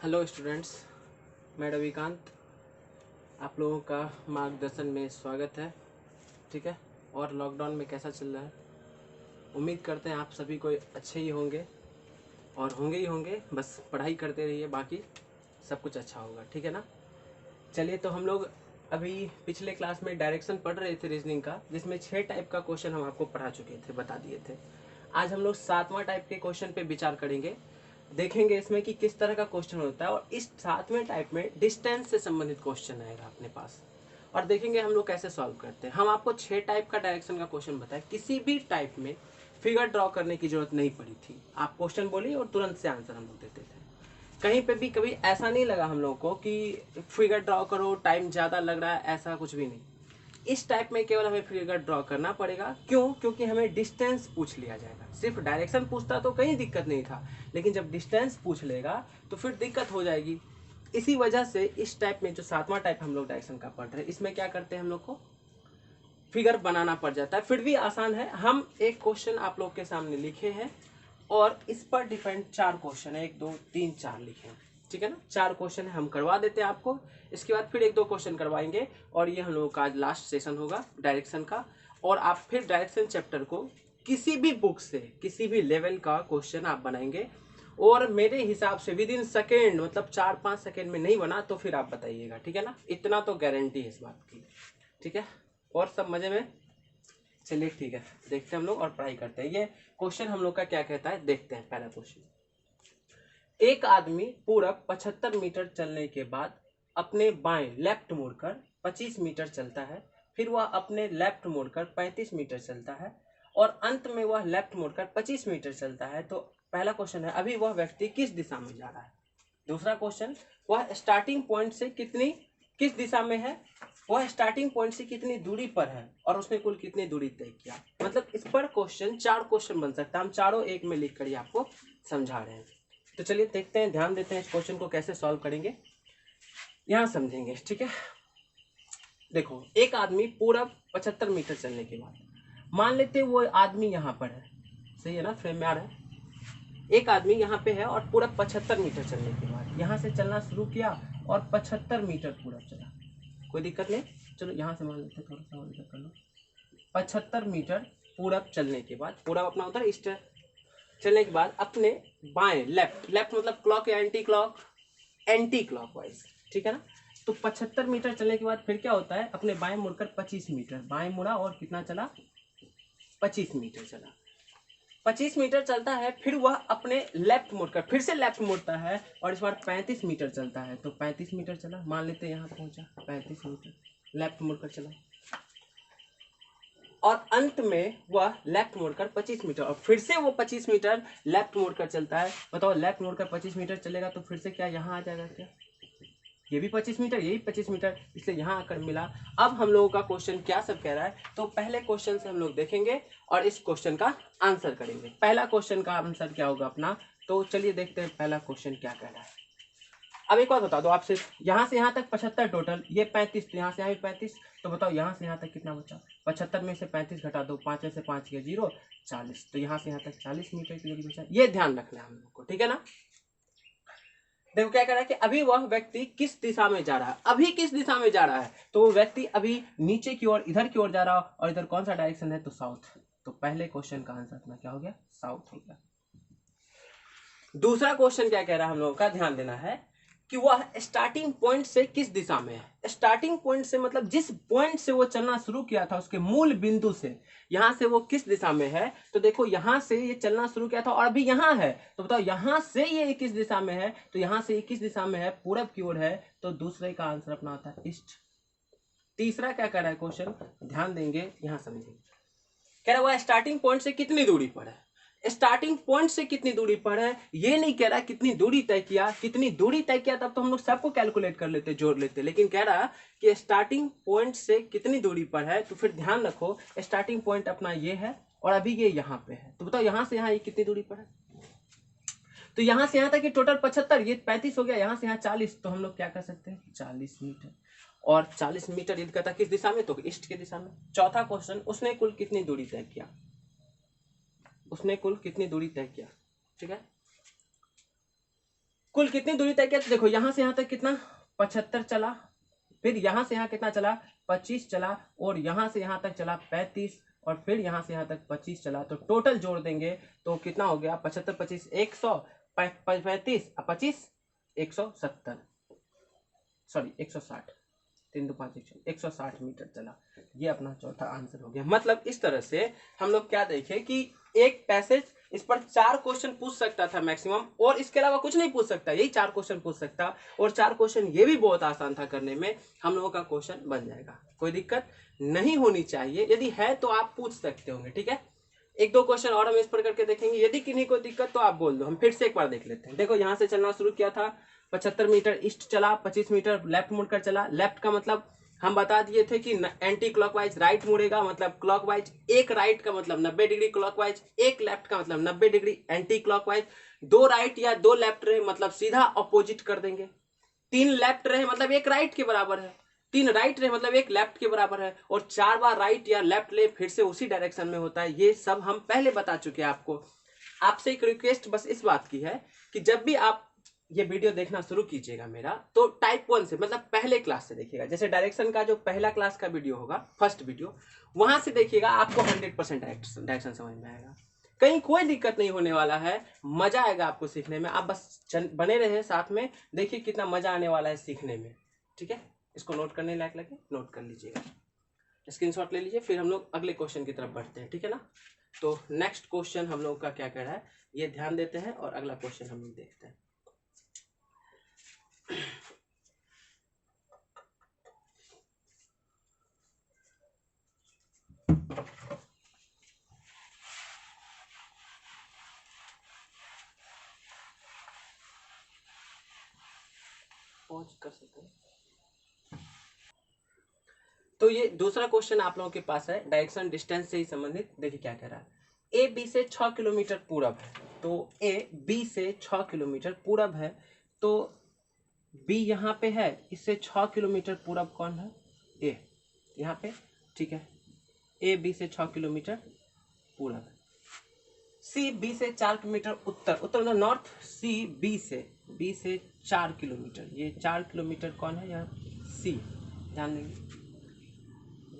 Hello students, मैं रविकांत आप लोगों का मार्गदर्शन में स्वागत है। ठीक है। और लॉकडाउन में कैसा चल रहा है? उम्मीद करते हैं आप सभी कोई अच्छे ही होंगे और होंगे ही होंगे। बस पढ़ाई करते रहिए, बाकी सब कुछ अच्छा होगा। ठीक है ना। चलिए, तो हम लोग अभी पिछले क्लास में डायरेक्शन पढ़ रहे थे रीजनिंग का, जिसमें 6 टाइप का क्वेश्चन हम आपको पढ़ा चुके थे, बता दिए थे। आज हम लोग 7वां टाइप के क्वेश्चन पे विचार करेंगे। देखेंगे इसमें कि किस तरह का क्वेश्चन होता है, और इस 7वें टाइप में डिस्टेंस से संबंधित क्वेश्चन आएगा अपने पास, और देखेंगे हम लोग कैसे सॉल्व करते हैं। हम आपको 6 टाइप का डायरेक्शन का क्वेश्चन बताए, किसी भी टाइप में फिगर ड्रॉ करने की जरूरत नहीं पड़ी थी। आप क्वेश्चन बोलिए और तुरंत से आंसर हम लोग देते थे। कहीं पे भी कभी ऐसा नहीं लगा हम लोगों को कि फिगर ड्रॉ करो, टाइम ज़्यादा लग रहा है, ऐसा कुछ भी नहीं। इस टाइप में केवल हमें फिगर ड्रॉ करना पड़ेगा। क्यों? क्योंकि हमें डिस्टेंस पूछ लिया जाएगा। सिर्फ डायरेक्शन पूछता तो कहीं दिक्कत नहीं था, लेकिन जब डिस्टेंस पूछ लेगा तो फिर दिक्कत हो जाएगी। इसी वजह से इस टाइप में, जो 7वां टाइप हम लोग डायरेक्शन का पढ़ रहे हैं, इसमें क्या करते हैं, हम लोग को फिगर बनाना पड़ जाता है। फिर भी आसान है। हम एक क्वेश्चन आप लोग के सामने लिखे हैं और इस पर डिपेंड 4 क्वेश्चन है, 1 2 3 4 लिखे हैं। ठीक है ना। 4 क्वेश्चन हम करवा देते हैं आपको। इसके बाद फिर 1 2 क्वेश्चन करवाएंगे, और ये हम लोगों का आज लास्ट सेशन होगा डायरेक्शन का। और आप फिर डायरेक्शन चैप्टर को किसी भी बुक से, किसी भी लेवल का क्वेश्चन आप बनाएंगे, और मेरे हिसाब से विद इन सेकेंड, मतलब 4-5 सेकेंड में नहीं बना तो फिर आप बताइएगा। ठीक है ना। इतना तो गारंटी है इस बात की। ठीक है। और सब मजे में। चलिए ठीक है, देखते हैं हम लोग और पढ़ाई करते हैं। ये क्वेश्चन हम लोग का क्या कहता है, देखते हैं। पहला क्वेश्चन, एक आदमी पूरब 75 मीटर चलने के बाद अपने बाएं लेफ्ट मुड़कर 25 मीटर चलता है, फिर वह अपने लेफ्ट मुड़कर 35 मीटर चलता है, और अंत में वह लेफ्ट मुड़कर 25 मीटर चलता है। तो पहला क्वेश्चन है, अभी वह व्यक्ति किस दिशा में जा रहा है। दूसरा क्वेश्चन, वह स्टार्टिंग पॉइंट से किस दिशा में है, वह स्टार्टिंग पॉइंट से कितनी दूरी पर है, और उसने कुल कितनी दूरी तय किया। मतलब इस पर क्वेश्चन 4 क्वेश्चन बन सकता है। हम चारों एक में लिख कर आपको समझा रहे हैं। तो चलिए देखते हैं, ध्यान देते हैं इस क्वेश्चन को कैसे सॉल्व करेंगे, यहां समझेंगे। ठीक है। देखो, एक आदमी पूरब 75 मीटर चलने के बाद, मान लेते हैं वो आदमी यहाँ पर है। सही है ना, फ्रेम में आ रहा है। एक आदमी यहाँ पे है और पूरा 75 मीटर चलने के बाद यहाँ से चलना शुरू किया और 75 मीटर पूरा चला। कोई दिक्कत नहीं। चलो यहाँ से मान लेते, थोड़ा सा और इधर कर लो। 75 मीटर पूरब चलने के बाद, पूरब अपना उधर ईस्ट चलने के बाद अपने बाएं, लेफ्ट मतलब क्लॉक या एंटी क्लॉक वाइज। ठीक है ना। तो 75 मीटर चलने के बाद फिर क्या होता है, अपने बाएं मुड़कर 25 मीटर, बाएं मुड़ा और कितना चला, 25 मीटर चला। 25 मीटर चलता है, फिर वह अपने लेफ्ट मुड़कर फिर से लेफ्ट मुड़ता है, और इस बार 35 मीटर चलता है। तो 35 मीटर चला, मान लेते हैं यहाँ पहुंचा 35 मीटर लेफ्ट मुड़कर चला, और अंत में वह लेफ्ट मुड़कर 25 मीटर, और फिर से वो 25 मीटर लेफ्ट मुड़कर चलता है। बताओ, लेफ्ट मुड़कर 25 मीटर चलेगा तो फिर से क्या यहाँ आ जाएगा, क्या ये भी 25 मीटर, ये भी 25 मीटर, इसलिए यहाँ आकर मिला। अब हम लोगों का क्वेश्चन क्या सब कह रहा है, तो पहले क्वेश्चन से हम लोग देखेंगे और इस क्वेश्चन का आंसर करेंगे। पहला क्वेश्चन का आंसर क्या होगा अपना, तो चलिए देखते हैं पहला क्वेश्चन क्या कह रहा है। अब एक बात बता दो आपसे, यहाँ से यहाँ तक 75 टोटल, ये 35, तो यहाँ से यहाँ भी 35, तो बताओ यहाँ से यहाँ तक कितना बचा। 75 में से 35 घटा दो, 5 में से 5 गया 0, 40, तो यहाँ से यहाँ तक 40 मीटर की दूरी बचा। ये ध्यान रखना है हम लोग को। ठीक है ना। देखो क्या कह रहा है कि अभी वह व्यक्ति किस दिशा में जा रहा है। अभी किस दिशा में जा रहा है, तो वो व्यक्ति अभी नीचे की ओर, इधर की ओर जा रहा है, और इधर कौन सा डायरेक्शन है, तो साउथ। तो पहले क्वेश्चन का आंसर अपना क्या हो गया, साउथ हो गया। दूसरा क्वेश्चन क्या कह रहा है हम लोगों का, ध्यान देना है कि वह स्टार्टिंग पॉइंट से किस दिशा में है। स्टार्टिंग पॉइंट से मतलब जिस पॉइंट से वो चलना शुरू किया था, उसके मूल बिंदु से, यहां से वो किस दिशा में है। तो देखो, यहां से ये चलना शुरू किया था और अभी यहां है, तो बताओ यहां से ये किस दिशा में है, तो यहां से ये किस दिशा में है, पूरब की ओर है। तो दूसरे का आंसर अपना होता है ईस्ट। तीसरा क्या कह रहा है क्वेश्चन, ध्यान देंगे, यहां समझेंगे। कह रहा है वह स्टार्टिंग पॉइंट से कितनी दूरी पर है। स्टार्टिंग पॉइंट से कितनी दूरी पर है, ये नहीं कह रहा कितनी दूरी तय किया। कितनी दूरी तय किया तब तो हम लोग सबको कैलकुलेट कर लेते, जोड़ लेते, लेकिन कह रहा कि स्टार्टिंग पॉइंट से कितनी दूरी पर है। तो फिर ध्यान रखो, स्टार्टिंग पॉइंट अपना ये है और अभी ये यहाँ पे है, तो बताओ यहाँ से यहाँ ये कितनी दूरी पर है। तो यहाँ से यहाँ तक ये टोटल 75, ये 35 हो गया, यहाँ से यहाँ 40, तो हम लोग क्या कर सकते हैं, 40 मीटर। और 40 मीटर यदि कहता किस दिशा में, तो ईस्ट की दिशा में। चौथा क्वेश्चन, उसने कुल कितनी दूरी तय किया, उसने कुल कितनी दूरी तय किया। ठीक है। कुल कितनी दूरी तय किया? तो देखो यहाँ से यहाँ तक कितना 75 चला, फिर यहाँ से यहाँ कितना चला 25 चला, और यहाँ से यहाँ तक चला 35, और फिर यहाँ से यहाँ तक 25 चला। तो टोटल जोड़ देंगे तो कितना हो गया? 75 25 100, 35 25 170, सॉरी 160, 3 2 5 160 मीटर चला। ये अपना चौथा आंसर हो गया। मतलब इस तरह से हम लोग क्या देखें कि एक पैसेज इस पर 4 क्वेश्चन पूछ सकता था मैक्सिमम, और इसके अलावा कुछ नहीं पूछ सकता, यही 4 क्वेश्चन पूछ सकता, और 4 क्वेश्चन ये भी बहुत आसान था करने में, हम लोगों का क्वेश्चन बन जाएगा। कोई दिक्कत नहीं होनी चाहिए, यदि है तो आप पूछ सकते होंगे, ठीक है। 1 2 क्वेश्चन और हम इस पर करके देखेंगे, यदि किन्हीं को दिक्कत तो आप बोल दो, हम फिर से एक बार देख लेते हैं। देखो यहाँ से चलना शुरू किया था, 75 मीटर ईस्ट चला, 25 मीटर लेफ्ट मुड़कर चला। लेफ्ट का मतलब हम बता दिए थे कि एंटी क्लॉकवाइज राइट मुड़ेगा, मतलब क्लॉकवाइज एक राइट का मतलब 90 डिग्री क्लॉकवाइज, एक लेफ्ट का मतलब 90 डिग्री एंटी क्लॉकवाइज। 2 राइट या 2 लेफ्ट रहे मतलब सीधा अपोजिट कर देंगे। 3 लेफ्ट रहे मतलब एक राइट के बराबर है, 3 राइट रहे मतलब एक लेफ्ट के बराबर है, और 4 बार राइट या लेफ्ट ले फिर से उसी डायरेक्शन में होता है। ये सब हम पहले बता चुके हैं आपको। आपसे एक रिक्वेस्ट बस इस बात की है कि जब भी आप ये वीडियो देखना शुरू कीजिएगा मेरा, तो टाइप 1 से मतलब पहले क्लास से देखिएगा। जैसे डायरेक्शन का जो पहला क्लास का वीडियो होगा, फर्स्ट वीडियो, वहां से देखिएगा, आपको 100% डायरेक्शन समझ में आएगा। कहीं कोई दिक्कत नहीं होने वाला है, मजा आएगा आपको सीखने में। आप बस बने रहे साथ में, देखिए कितना मजा आने वाला है सीखने में, ठीक है। इसको नोट करने लायक लगे नोट कर लीजिएगा, स्क्रीनशॉट ले लीजिए, फिर हम लोग अगले क्वेश्चन की तरफ बढ़ते हैं, ठीक है ना। तो नेक्स्ट क्वेश्चन हम लोग का क्या कह रहा है ये ध्यान देते हैं, और अगला क्वेश्चन हम लोग देखते हैं। पॉज कर सकते हैं। तो ये दूसरा क्वेश्चन आप लोगों के पास है डायरेक्शन डिस्टेंस से ही संबंधित। देखिए क्या कह रहा है, ए बी से 6 किलोमीटर पूरब है। तो ए बी से 6 किलोमीटर पूरब है, तो बी यहाँ पे है, इससे 6 किलोमीटर पूरब कौन है? ए यहाँ पे, ठीक है। ए बी से 6 किलोमीटर पूरब है। सी बी से 4 किलोमीटर उत्तर, उत्तर मतलब नॉर्थ। सी बी से 4 किलोमीटर, ये 4 किलोमीटर कौन है यहाँ? सी, ध्यान देंगे।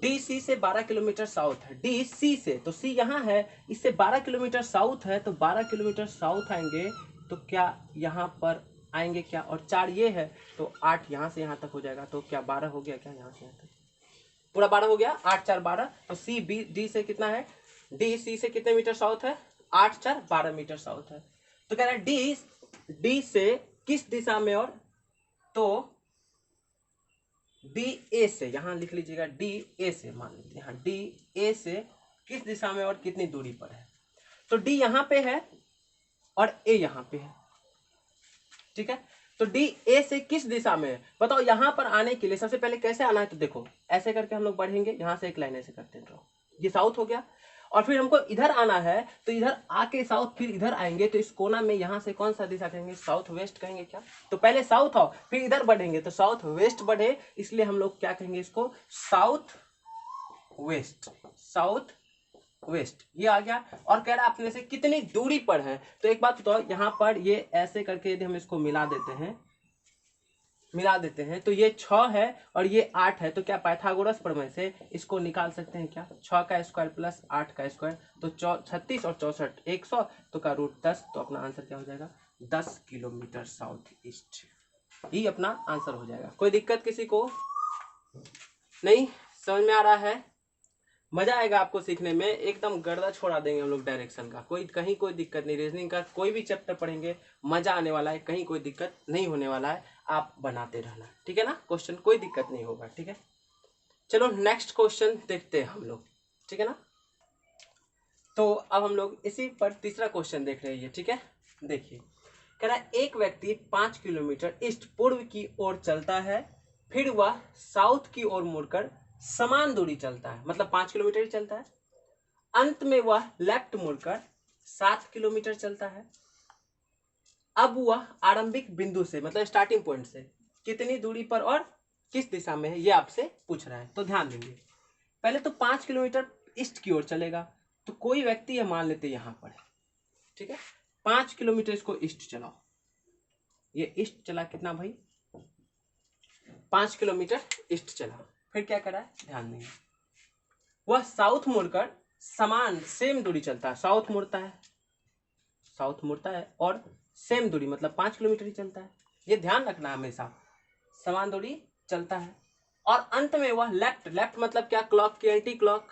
डी सी से 12 किलोमीटर साउथ है, डी सी से, तो सी यहाँ है, इससे 12 किलोमीटर साउथ है, तो 12 किलोमीटर साउथ आएंगे, तो क्या यहाँ पर आएंगे क्या? और 4 ये है, तो 8 यहाँ से यहाँ तक हो जाएगा, तो क्या 12 हो गया क्या? यहाँ से यहाँ तक पूरा 12 हो गया, 8 4 12। तो सी बी डी से कितना है? डी सी से कितने मीटर साउथ है? 8 4 12 मीटर साउथ है। तो कह रहा है डी से किस दिशा में, और तो डी ए से, यहां लिख लीजिएगा डी ए से, मान लीजिए यहाँ डी ए से किस दिशा में और कितनी दूरी पर है। तो डी यहां पे है और ए यहां पे है, ठीक है। तो डी ए से किस दिशा में है बताओ। यहां पर आने के लिए सबसे पहले कैसे आना है, तो देखो ऐसे करके हम लोग बढ़ेंगे, यहां से एक लाइन ऐसे करते हैं ड्रॉ, ये साउथ हो गया। और फिर हमको इधर आना है, तो इधर आके साउथ, फिर इधर आएंगे, तो इस कोना में यहां से कौन सा दिशा कहेंगे? साउथ वेस्ट कहेंगे क्या? तो पहले साउथ आओ, फिर इधर बढ़ेंगे, तो साउथ वेस्ट बढ़े, इसलिए हम लोग क्या कहेंगे इसको? साउथ वेस्ट, साउथ वेस्ट, ये आ गया। और कह रहा है अपने से कितनी दूरी पर है। तो एक बात बताओ, यहाँ पर ये ऐसे करके यदि हम इसको मिला देते हैं, तो ये 6 है और ये 8 है, तो क्या पाइथागोरस प्रमेय से इसको निकाल सकते हैं क्या? 6 का स्क्वायर प्लस 8 का स्क्वायर, तो 36 और 64 100, तो का रूट 10। तो अपना आंसर क्या हो जाएगा? 10 किलोमीटर साउथ ईस्ट, ही अपना आंसर हो जाएगा। कोई दिक्कत किसी को नहीं? समझ में आ रहा है? मजा आएगा आपको सीखने में, एकदम गर्दा छोड़ा देंगे हम लोग डायरेक्शन का। कोई कहीं कोई दिक्कत नहीं, रीजनिंग का कोई भी चैप्टर पढ़ेंगे मजा आने वाला है, कहीं कोई दिक्कत नहीं होने वाला है। आप बनाते रहना, ठीक है ना। क्वेश्चन कोई दिक्कत नहीं होगा, ठीक है। चलो नेक्स्ट क्वेश्चन देखते हैं हम लोग, ठीक है ना। तो अब हम लोग इसी पर तीसरा क्वेश्चन देख रहे हैं, ठीक है। देखिए कह रहा है एक व्यक्ति 5 किलोमीटर ईस्ट पूर्व की ओर चलता है, फिर वह साउथ की ओर मुड़कर समान दूरी चलता है, मतलब 5 किलोमीटर ही चलता है। अंत में वह लेफ्ट मुड़कर 7 किलोमीटर चलता है। अब वह आरंभिक बिंदु से, मतलब स्टार्टिंग पॉइंट से, कितनी दूरी पर और किस दिशा में है, ये आपसे पूछ रहा है। तो ध्यान देंगे, पहले तो 5 किलोमीटर ईस्ट की ओर चलेगा, तो कोई व्यक्ति है मान लेते यहां पर है, ठीक है। 5 किलोमीटर इसको ईस्ट चलाओ, ये ईस्ट चला कितना भाई, 5 किलोमीटर ईस्ट चला। फिर क्या करा है, ध्यान देंगे, वह साउथ मुड़कर समान सेम दूरी चलता है। साउथ मुड़ता है, साउथ मुड़ता है और सेम दूरी मतलब 5 किलोमीटर ही चलता है, ये ध्यान रखना हमेशा, समान दूरी चलता है। और अंत में वह लेफ्ट, लेफ्ट मतलब क्या, क्लॉक की एंटी क्लॉक,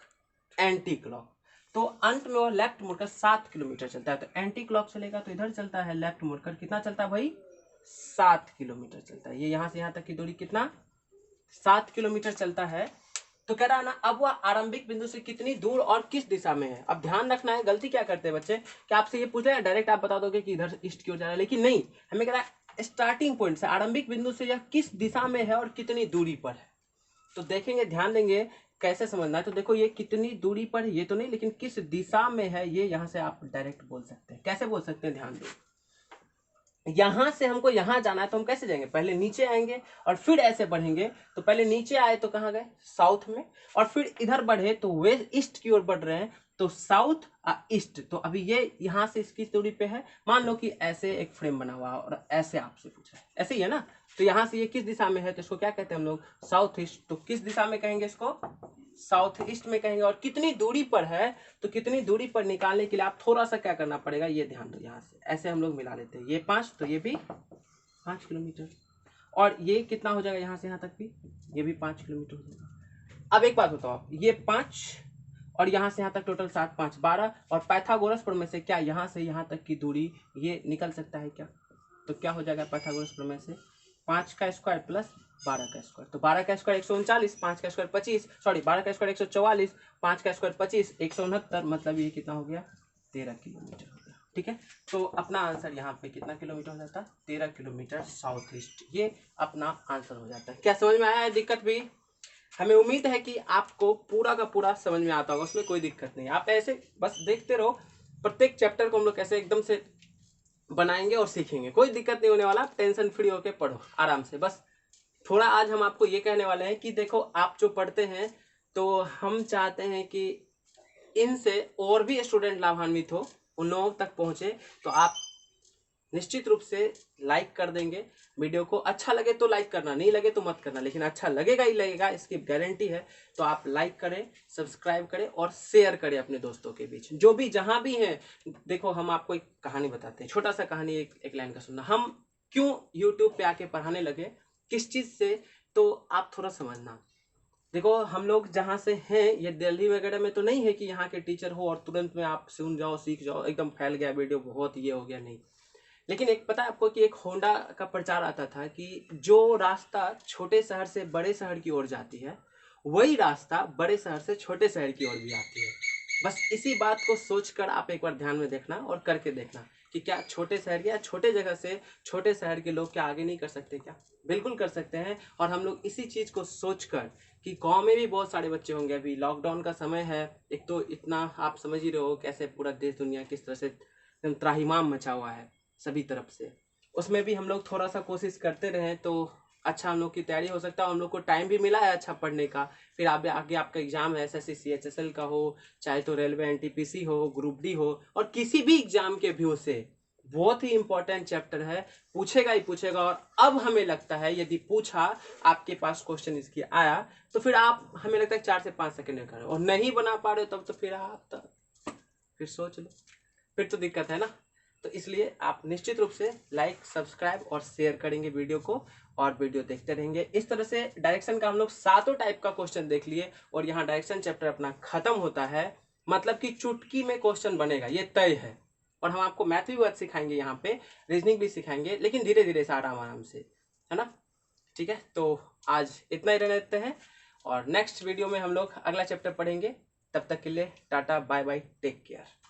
एंटी क्लॉक, तो अंत में वह लेफ्ट मुड़कर 7 किलोमीटर चलता है। तो एंटी क्लॉक चलेगा तो इधर चलता है, लेफ्ट मुड़कर कितना चलता है भाई, 7 किलोमीटर चलता है। ये यहाँ से यहाँ तक की दूरी कितना, 7 किलोमीटर चलता है। तो कह रहा है ना, अब वह आरंभिक बिंदु से कितनी दूर और किस दिशा में है। अब ध्यान रखना है, गलती क्या करते हैं बच्चे कि आपसे ये पूछ रहे हैं डायरेक्ट आप बता दोगे कि इधर ईस्ट की ओर जा रहा है, लेकिन नहीं, हमें कह रहा है स्टार्टिंग पॉइंट से, आरंभिक बिंदु से यह किस दिशा में है और कितनी दूरी पर है। तो देखेंगे, ध्यान देंगे कैसे समझना है। तो देखो ये कितनी दूरी पर है ये तो नहीं, लेकिन किस दिशा में है ये यहाँ से आप डायरेक्ट बोल सकते हैं। कैसे बोल सकते हैं, ध्यान दो, यहां से हमको यहां जाना है तो हम कैसे जाएंगे, पहले नीचे आएंगे और फिर ऐसे बढ़ेंगे। तो पहले नीचे आए तो कहाँ गए, साउथ में, और फिर इधर बढ़े तो वेस्ट ईस्ट की ओर बढ़ रहे हैं, तो साउथ ईस्ट। तो अभी ये यहाँ से इसकी दूरी पे है, मान लो कि ऐसे एक फ्रेम बना हुआ और ऐसे आपसे पूछा है, ऐसे ही है ना। तो यहाँ से ये किस दिशा में है, तो इसको क्या कहते हैं हम लोग, साउथ ईस्ट। तो किस दिशा में कहेंगे इसको, साउथ ईस्ट में कहेंगे। और कितनी दूरी पर है, तो कितनी दूरी पर निकालने के लिए आप थोड़ा सा क्या करना पड़ेगा, ये ध्यान दो, यहाँ से ऐसे हम लोग मिला लेते हैं, ये 5 तो ये भी 5 किलोमीटर, और ये कितना हो जाएगा यहाँ से यहाँ तक भी, ये भी 5 किलोमीटर हो जाएगा। अब एक बात बताओ आप, ये 5 और यहाँ से यहाँ तक टोटल 7 5 12, और पाइथागोरस प्रमेय से क्या यहाँ से यहाँ तक की दूरी ये निकल सकता है क्या, तो क्या हो जाएगा पाइथागोरस प्रमेय से, 5 का स्क्वायर प्लस 12 का स्क्वायर। तो 12 का स्क्वायर 139, 5 का स्क्वायर 25, सॉरी 12 का स्क्वायर 144, 5 का स्क्वायर 25, 169, मतलब ये कितना हो गया, 13 किलोमीटर हो गया। ठीक है, तो अपना आंसर यहाँ पे कितना किलोमीटर हो जाता है, 13 किलोमीटर साउथ ईस्ट, ये अपना आंसर हो जाता है। क्या समझ में आया है, दिक्कत भी, हमें उम्मीद है कि आपको पूरा का पूरा समझ में आता होगा, उसमें कोई दिक्कत नहीं। आप ऐसे बस देखते रहो, प्रत्येक चैप्टर को हम लोग कैसे एकदम से बनाएंगे और सीखेंगे, कोई दिक्कत नहीं होने वाला, टेंशन फ्री होके पढ़ो आराम से। बस थोड़ा आज हम आपको ये कहने वाले हैं कि देखो, आप जो पढ़ते हैं तो हम चाहते हैं कि इनसे और भी स्टूडेंट लाभान्वित हो, उन लोगों तक पहुंचे। तो आप निश्चित रूप से लाइक कर देंगे वीडियो को, अच्छा लगे तो लाइक करना, नहीं लगे तो मत करना, लेकिन अच्छा लगेगा ही लगेगा, इसकी गारंटी है। तो आप लाइक करें, सब्सक्राइब करें और शेयर करें अपने दोस्तों के बीच, जो भी जहां भी हैं। देखो, हम आपको एक कहानी बताते हैं, छोटा सा कहानी, एक लाइन का सुनना। हम क्यों यूट्यूब पे आके पढ़ाने लगे, किस चीज से, तो आप थोड़ा समझना। देखो, हम लोग जहाँ से हैं, ये दिल्ली वगैरह में तो नहीं है कि यहाँ के टीचर हो और तुरंत में आप सुन जाओ, सीख जाओ, एकदम फैल गया वीडियो, बहुत ये हो गया, नहीं। लेकिन एक पता है आपको कि एक होंडा का प्रचार आता था कि जो रास्ता छोटे शहर से बड़े शहर की ओर जाती है, वही रास्ता बड़े शहर से छोटे शहर की ओर भी आती है। बस इसी बात को सोचकर आप एक बार ध्यान में देखना और करके देखना कि क्या छोटे शहर या छोटे जगह से छोटे शहर के लोग क्या आगे नहीं कर सकते, क्या बिल्कुल कर सकते हैं। और हम लोग इसी चीज को सोचकर कि गांव में भी बहुत सारे बच्चे होंगे, अभी लॉकडाउन का समय है, एक तो इतना आप समझ ही रहे हो कैसे पूरा देश दुनिया किस तरह से एकदम त्राहिमाम मचा हुआ है सभी तरफ से, उसमें भी हम लोग थोड़ा सा कोशिश करते रहे तो अच्छा हम लोग की तैयारी हो सकता है। हम लोग को टाइम भी मिला है अच्छा पढ़ने का। फिर आगे आपका एग्जाम है, एसएससी सीएचएसएल का हो, चाहे तो रेलवे एनटीपीसी हो, ग्रुप डी हो, और किसी भी एग्जाम के व्यू से बहुत ही इंपॉर्टेंट चैप्टर है, पूछेगा ही पूछेगा। और अब हमें लगता है यदि पूछा, आपके पास क्वेश्चन इसकी आया, तो फिर आप, हमें लगता है 4 से 5 सेकंड में करो, और नहीं बना पा रहे तब तो फिर आप फिर सोच लो, फिर तो दिक्कत है ना। तो इसलिए आप निश्चित रूप से लाइक, सब्सक्राइब और शेयर करेंगे वीडियो को, और वीडियो देखते रहेंगे। इस तरह से डायरेक्शन का हम लोग 7 टाइप का क्वेश्चन देख लिए, और यहाँ डायरेक्शन चैप्टर अपना खत्म होता है। मतलब कि चुटकी में क्वेश्चन बनेगा, ये तय है। और हम आपको मैथ भी बहुत सिखाएंगे, यहाँ पे रीजनिंग भी सिखाएंगे, लेकिन धीरे धीरे से, आराम आराम से, है ना। ठीक है, तो आज इतना ही रहने देते हैं, और नेक्स्ट वीडियो में हम लोग अगला चैप्टर पढ़ेंगे। तब तक के लिए tata, bye bye, take care.